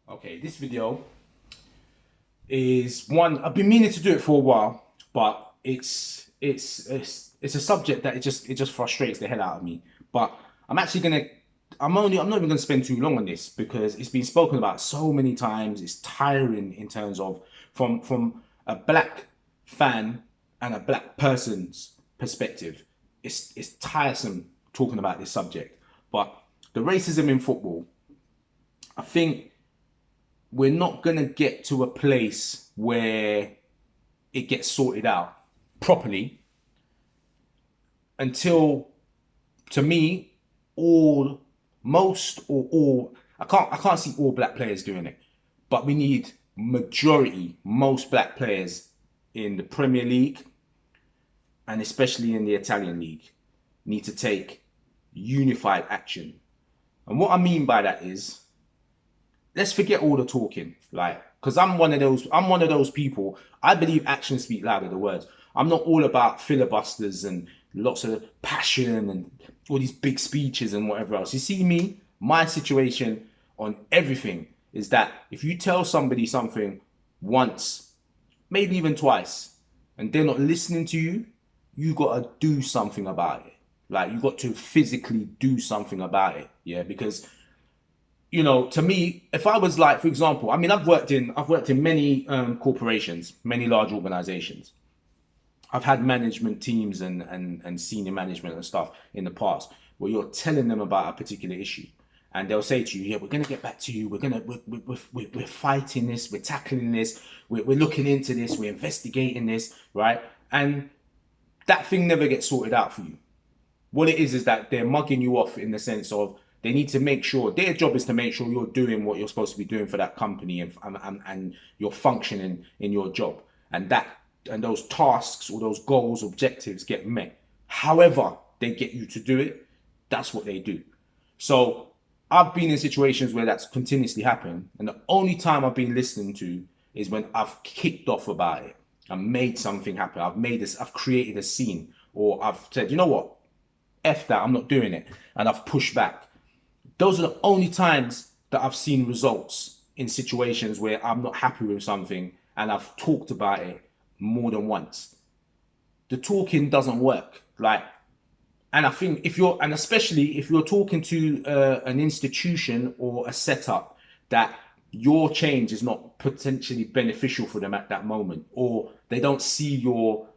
Okay, this video is one I've been meaning to do it for a while, but it's a subject that it just frustrates the hell out of me. But I'm actually gonna I'm not even gonna spend too long on this because it's been spoken about so many times. It's tiring in terms of from a black fan and a black person's perspective. It's tiresome talking about this subject. But the racism in football, I think we're not going to get to a place where it gets sorted out properly until, to me, all most or all I can't see all black players doing it, but we need most black players in the Premier League and especially in the Italian league need to take unified action. And what I mean by that is, let's forget all the talking, like, because I'm one of those people. I believe actions speak louder than words. I'm not all about filibusters and lots of passion and all these big speeches and whatever else. You see me, my situation on everything is that if you tell somebody something once, maybe even twice, and they're not listening to you, you got to do something about it. Like, you got to physically do something about it. Yeah, because to me, if I was like, for example, I mean, I've worked in many corporations, many large organizations. I've had management teams and senior management and stuff in the past where you're telling them about a particular issue, and they'll say to you, "Yeah, we're gonna get back to you. We're fighting this. We're tackling this. We're looking into this. We're investigating this, right?" And that thing never gets sorted out for you. What it is that they're mugging you off in the sense of they need to make sure, their job is to make sure you're doing what you're supposed to be doing for that company, and you're functioning in your job, and those tasks or those goals, objectives get met. However they get you to do it, that's what they do. So I've been in situations where that's continuously happened, and the only time I've been listening to is when I've kicked off about it and made something happen. I've created a scene, or I've said, you know what, F that, I'm not doing it, and I've pushed back. Those are the only times that I've seen results in situations where I'm not happy with something and I've talked about it more than once. The talking doesn't work. And I think especially if you're talking to an institution or a setup that your change is not potentially beneficial for them at that moment, or they don't see your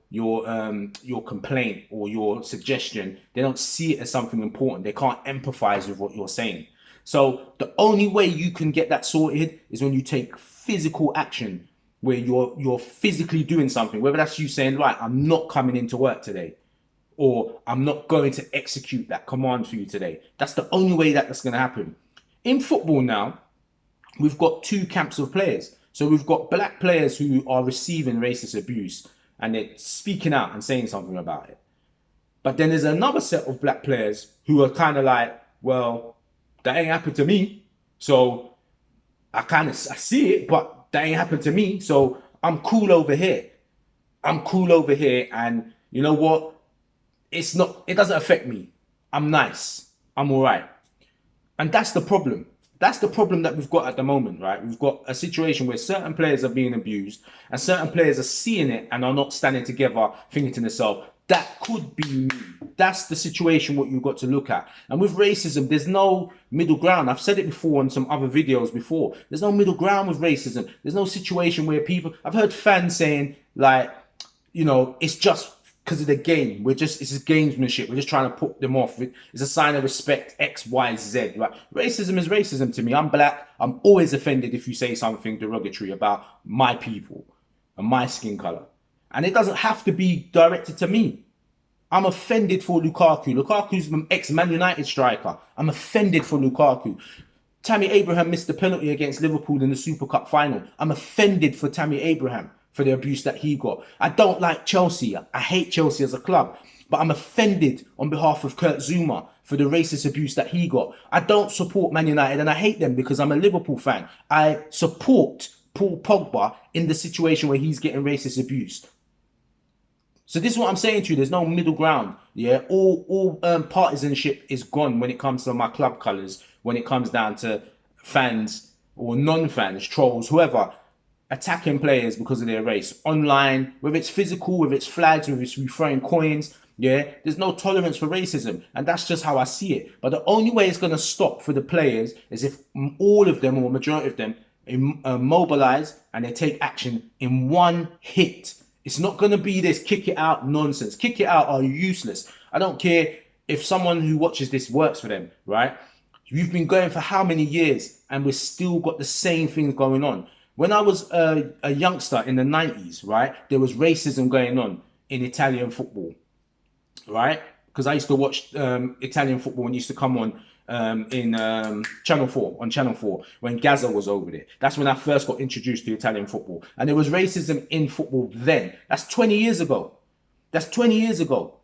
complaint or your suggestion, they don't see it as something important. They can't empathize with what you're saying. So the only way you can get that sorted is when you take physical action, where you're physically doing something, whether that's you saying, right, I'm not coming into work today, or I'm not going to execute that command for you today. That's the only way that's going to happen. In football now, we've got two camps of players. So we've got black players who are receiving racist abuse and they're speaking out and saying something about it. But then there's another set of black players who are kind of like, well, that ain't happened to me. So I see it, but that ain't happened to me. So I'm cool over here. And you know what? It doesn't affect me. I'm nice. I'm all right. And that's the problem. That's the problem that we've got at the moment, right? We've got a situation where certain players are being abused and certain players are seeing it and are not standing together, thinking to themselves, that could be me. That's the situation what you've got to look at. And with racism, there's no middle ground. I've said it before on some other videos before. There's no middle ground with racism. There's no situation where I've heard fans saying, like, it's just because of the game. It's just gamesmanship. We're just trying to put them off. It's a sign of respect, X, Y, Z. Right? Racism is racism to me. I'm black. I'm always offended if you say something derogatory about my people and my skin color. And it doesn't have to be directed to me. I'm offended for Lukaku. Lukaku's an ex-Man United striker. I'm offended for Lukaku. Tammy Abraham missed the penalty against Liverpool in the Super Cup final. I'm offended for Tammy Abraham for the abuse that he got. I don't like Chelsea. I hate Chelsea as a club. But I'm offended on behalf of Kurt Zouma for the racist abuse that he got. I don't support Man United and I hate them because I'm a Liverpool fan. I support Paul Pogba in the situation where he's getting racist abuse. So this is what I'm saying to you. There's no middle ground. Yeah, all partisanship is gone when it comes to my club colours, when it comes down to fans or non-fans, trolls, whoever, attacking players because of their race online, whether it's physical, whether it's flags, whether it's throwing coins. Yeah, there's no tolerance for racism, and that's just how I see it. But the only way it's going to stop for the players is if all of them, or majority of them, mobilize and they take action in one hit. It's not going to be this kick it out nonsense. Kick it out are useless. I don't care if someone who watches this works for them, right? You've been going for how many years and we've still got the same things going on. When I was a youngster in the 90s, right, there was racism going on in Italian football, right? Because I used to watch Italian football when it used to come on in Channel 4, on Channel 4, when Gaza was over there. That's when I first got introduced to Italian football. And there was racism in football then. That's 20 years ago. That's 20 years ago.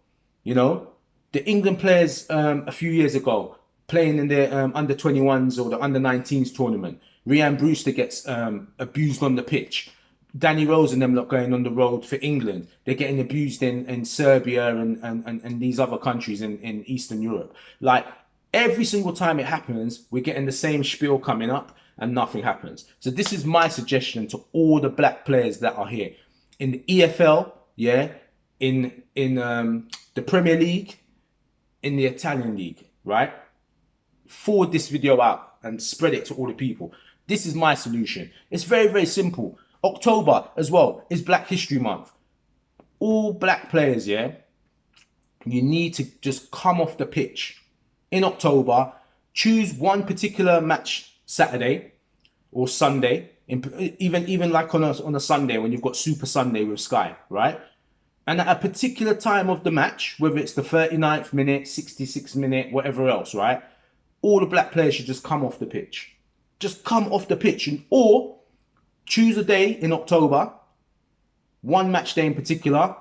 You know, the England players a few years ago playing in their under 21s or the under 19s tournament, Rhian Brewster gets abused on the pitch. Danny Rose and them not going on the road for England. They're getting abused in Serbia and these other countries in Eastern Europe. Like, every single time it happens, we're getting the same spiel coming up and nothing happens. So this is my suggestion to all the black players that are here. In the EFL, yeah, in the Premier League, in the Italian League, right? Forward this video out and spread it to all the people. This is my solution. It's very, very simple. October as well is Black History Month. All black players, yeah, you need to just come off the pitch in October. Choose one particular match Saturday or Sunday, even like on a Sunday when you've got Super Sunday with Sky, right? And at a particular time of the match, whether it's the 39th minute, 66th minute, whatever else, right? All the black players should just come off the pitch. Just come off the pitch, or choose a day in October, one match day in particular,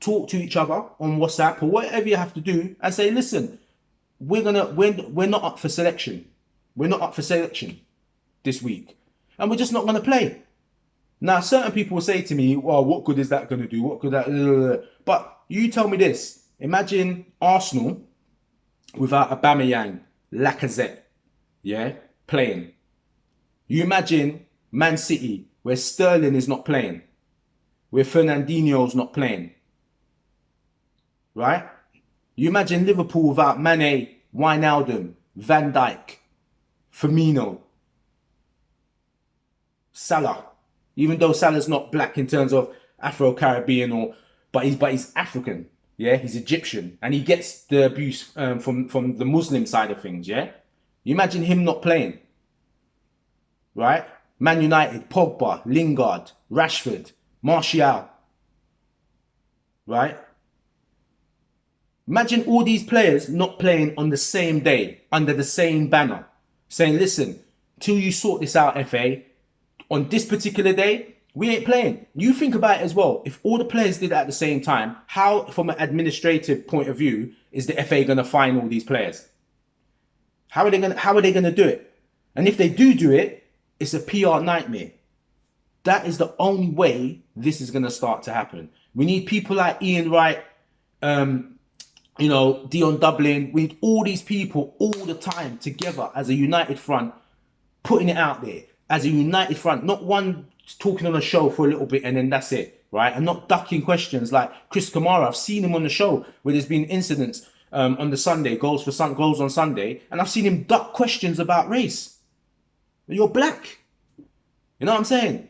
talk to each other on WhatsApp or whatever you have to do and say, listen, we're not up for selection. We're not up for selection this week. And we're just not going to play. Now, certain people will say to me, well, what good is that going to do? What could that... But you tell me this. Imagine Arsenal without Aubameyang, Lacazette, yeah, playing. You imagine Man City, where Sterling is not playing, where Fernandinho's not playing, right? You imagine Liverpool without Mane, Wijnaldum, Van Dijk, Firmino, Salah. Even though Salah's not black in terms of Afro-Caribbean, but he's African, yeah? He's Egyptian, and he gets the abuse from the Muslim side of things, yeah? You imagine him not playing, right? Man United, Pogba, Lingard, Rashford, Martial, right? Imagine all these players not playing on the same day, under the same banner, saying, listen, till you sort this out, FA, on this particular day, we ain't playing. You think about it as well. If all the players did it at the same time, how, from an administrative point of view, is the FA going to fine all these players? How are they going to do it? And if they do it, it's a PR nightmare. That is the only way this is going to start to happen. We need people like Ian Wright, you know, Dion Dublin. We need all these people all the time together as a united front, putting it out there as a united front, not one talking on a show for a little bit and then that's it, right? And not ducking questions like Chris Kamara. I've seen him on the show where there's been incidents on the Sunday, goals on Sunday, and I've seen him duck questions about race. You're black. You know what I'm saying?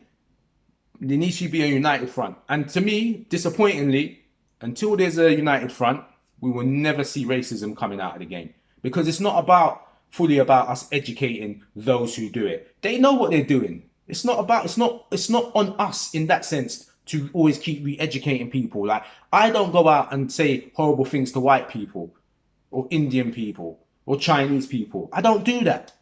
There needs to be a united front. And to me, disappointingly, until there's a united front, we will never see racism coming out of the game. Because it's not fully about us educating those who do it. They know what they're doing. It's not on us in that sense to always keep re-educating people. Like, I don't go out and say horrible things to white people or Indian people or Chinese people. I don't do that.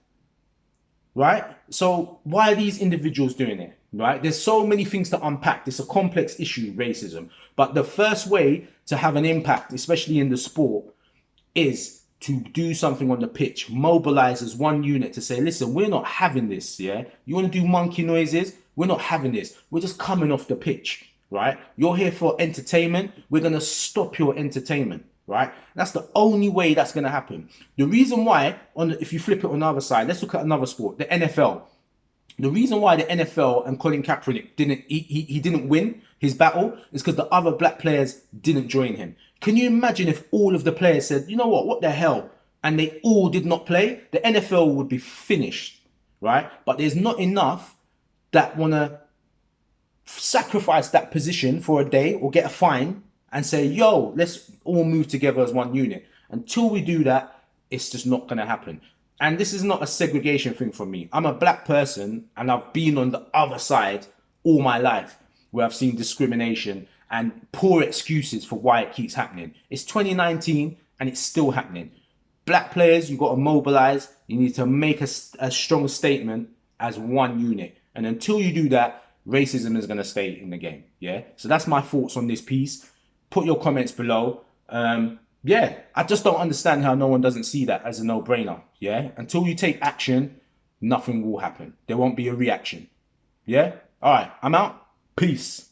Right? So why are these individuals doing it? Right? There's so many things to unpack. It's a complex issue, racism. But the first way to have an impact, especially in the sport, is to do something on the pitch. Mobilize as one unit to say, listen, we're not having this, yeah? You want to do monkey noises? We're not having this. We're just coming off the pitch, right? You're here for entertainment. We're going to stop your entertainment, right? That's the only way that's going to happen. The reason why, if you flip it on the other side, let's look at another sport, the NFL. The reason why the NFL and Colin Kaepernick he didn't win his battle is because the other black players didn't join him. Can you imagine if all of the players said, you know what the hell, and they all did not play? The NFL would be finished, right? But there's not enough that want to sacrifice that position for a day or get a fine and say, yo, let's all move together as one unit. Until we do that, it's just not going to happen. And this is not a segregation thing for me. I'm a black person and I've been on the other side all my life where I've seen discrimination and poor excuses for why it keeps happening. It's 2019 and it's still happening. Black players, you've got to mobilize. You need to make a strong statement as one unit. And until you do that, racism is going to stay in the game. Yeah. So that's my thoughts on this piece. Put your comments below. Yeah, I just don't understand how no one doesn't see that as a no-brainer. Yeah. Until you take action, nothing will happen. There won't be a reaction. Yeah. All right. I'm out. Peace.